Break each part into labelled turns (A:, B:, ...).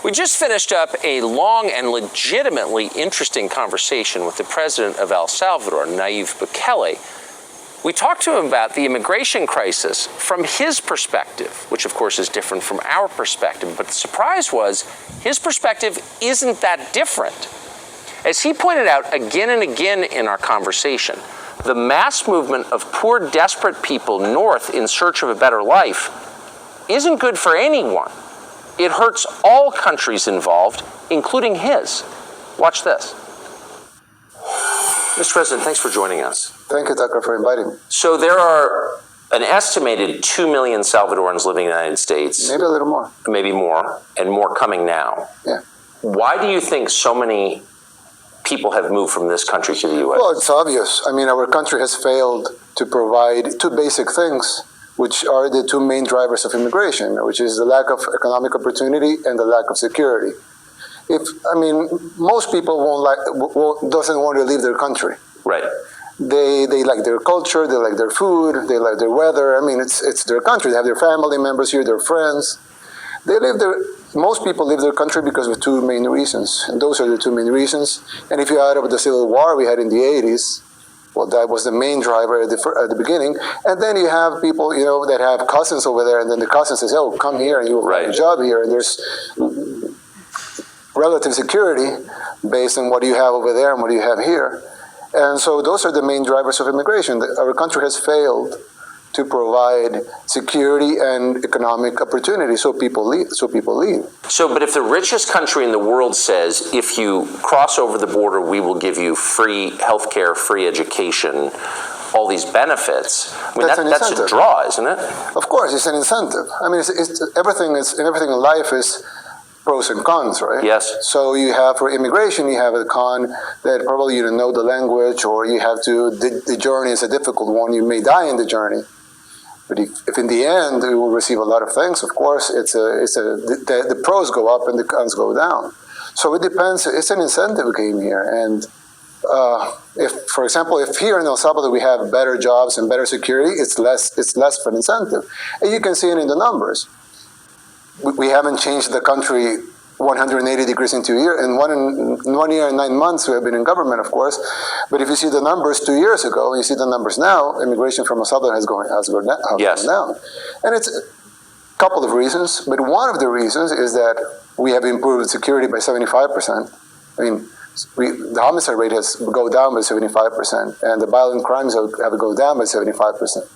A: We just finished up a long and legitimately interesting conversation with the president of El Salvador, Nayib Bukele. We talked to him about the immigration crisis from his perspective, which of course is different from our perspective. But the surprise was his perspective isn't that different. As he pointed out again and again in our conversation, the mass movement of poor, desperate people north in search of a better life isn't good for anyone. It hurts all countries involved, including his. Watch this. Mr. President, thanks for joining us.
B: Thank you, Tucker, for inviting me.
A: So there are an estimated 2 million Salvadorans living in the United States.
B: Maybe a little more.
A: Maybe more, and more coming now.
B: Yeah.
A: Why do you think so many people have moved from this country to the U.S.?
B: Well, it's obvious. I mean, our country has failed to provide two basic things, which are the two main drivers of immigration, which is the lack of economic opportunity and the lack of security. Most people doesn't want to leave their country.
A: Right.
B: They like their culture, they like their food, they like their weather. I mean, it's their country. They have their family members here, their friends. Most people leave their country because of two main reasons, and those are the two main reasons. And if you add up the civil war we had in the 80s, well, that was the main driver at the beginning. And then you have people, that have cousins over there, and then the cousin says, "Oh, come here, and you'll find a job here." And there's relative security based on what you have over there and what you have here. And so those are the main drivers of immigration. Our country has failed to provide security and economic opportunity, so people leave.
A: But if the richest country in the world says, if you cross over the border, we will give you free healthcare, free education, all these benefits, that's a draw, isn't it?
B: Of course, it's an incentive. I mean, everything in life is pros and cons, right?
A: Yes.
B: So you have, for immigration, you have a con that probably you don't know the language, or you have to, the journey is a difficult one, you may die in the journey. But if in the end you will receive a lot of things, of course, the pros go up and the cons go down. So it depends. It's an incentive game here. And for example, if here in El Salvador we have better jobs and better security, it's less of an incentive. And you can see it in the numbers. We haven't changed the country 180 degrees in 2 years. In 1 year and 9 months, we have been in government, of course. But if you see the numbers 2 years ago, and you see the numbers now, immigration from El Salvador has gone down. And it's a couple of reasons, but one of the reasons is that we have improved security by 75%. I mean, the homicide rate has gone down by 75%, and the violent crimes have gone down by 75%.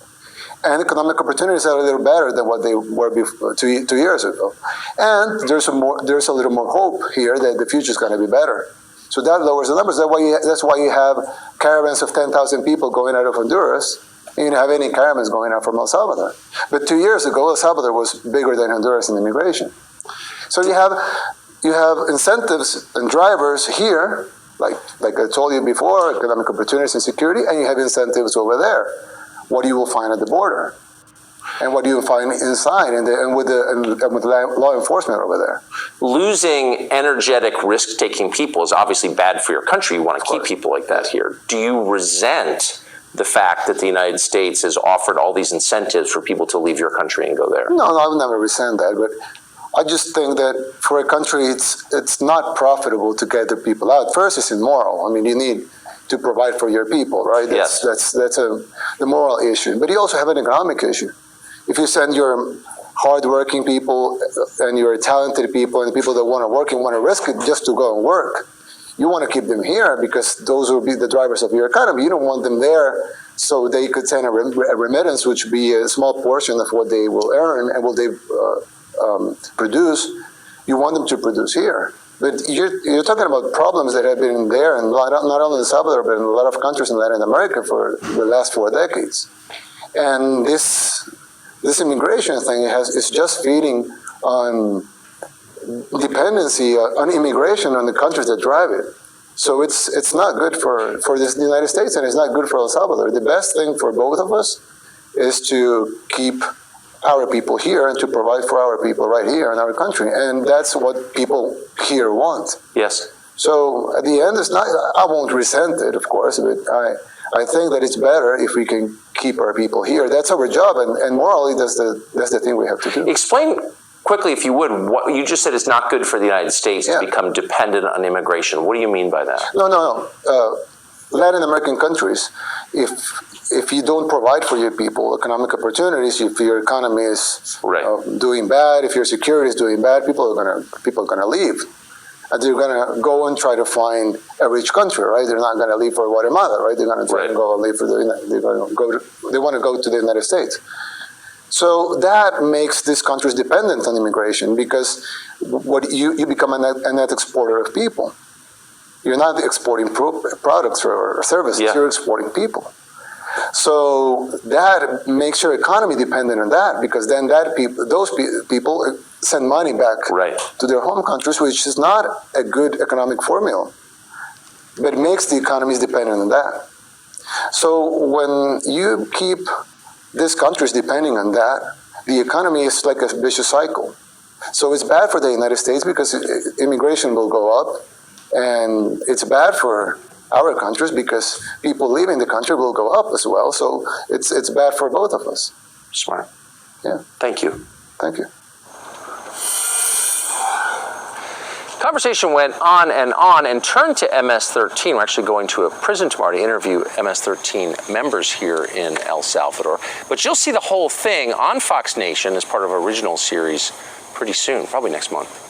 B: And economic opportunities are a little better than what they were before, 2 years ago. And there's a little more hope here that the future is going to be better. So that lowers the numbers. That's why you have caravans of 10,000 people going out of Honduras, and you don't have any caravans going out from El Salvador. But 2 years ago, El Salvador was bigger than Honduras in immigration. So you have incentives and drivers here, like I told you before, economic opportunities and security, and you have incentives over there. What you will find at the border, and what you will find inside, and with law enforcement over there.
A: Losing energetic, risk-taking people is obviously bad for your country. You want to keep people like that here. Do you resent the fact that the United States has offered all these incentives for people to leave your country and go there?
B: No, I would never resent that, but I just think that for a country, it's not profitable to get the people out. First, it's immoral. I mean, you need to provide for your people, right? That's the moral issue. But you also have an economic issue. If you send your hardworking people and your talented people and the people that want to work and want to risk it just to go and work, you want to keep them here because those will be the drivers of your economy. You don't want them there so they could send a remittance, which would be a small portion of what they will earn and what they produce. You want them to produce here. But you're talking about problems that have been there, and not only in El Salvador, but in a lot of countries in Latin America for the last 4 decades. And this immigration thing is just feeding on dependency on immigration on the countries that drive it. So it's not good for the United States, and it's not good for El Salvador. The best thing for both of us is to keep our people here and to provide for our people right here in our country. And that's what people here want.
A: Yes.
B: So at the end, I won't resent it, of course, but I think that it's better if we can keep our people here. That's our job, and morally, that's the thing we have to do.
A: Explain quickly, if you would, what you just said it's not good for the United States to become dependent on immigration. What do you mean by that?
B: No. Latin American countries, if you don't provide for your people economic opportunities, if your economy is doing bad, if your security is doing bad, people are gonna leave. And they're going to go and try to find a rich country, right? They're not going to leave for Guatemala, right? They're going to try to go and leave for they want to go to the United States. So that makes these countries dependent on immigration because you become a net exporter of people. You're not exporting products or services, you're exporting people. So that makes your economy dependent on that because then those people send money back to their home countries, which is not a good economic formula, but it makes the economies dependent on that. So when you keep these countries depending on that, the economy is like a vicious cycle. So it's bad for the United States because immigration will go up, and it's bad for our countries because people leaving the country will go up as well. So it's bad for both of us.
A: Smart.
B: Yeah.
A: Thank you.
B: Thank you.
A: Conversation went on and turned to MS-13. We're actually going to a prison tomorrow to interview MS-13 members here in El Salvador. But you'll see the whole thing on Fox Nation as part of an original series pretty soon, probably next month.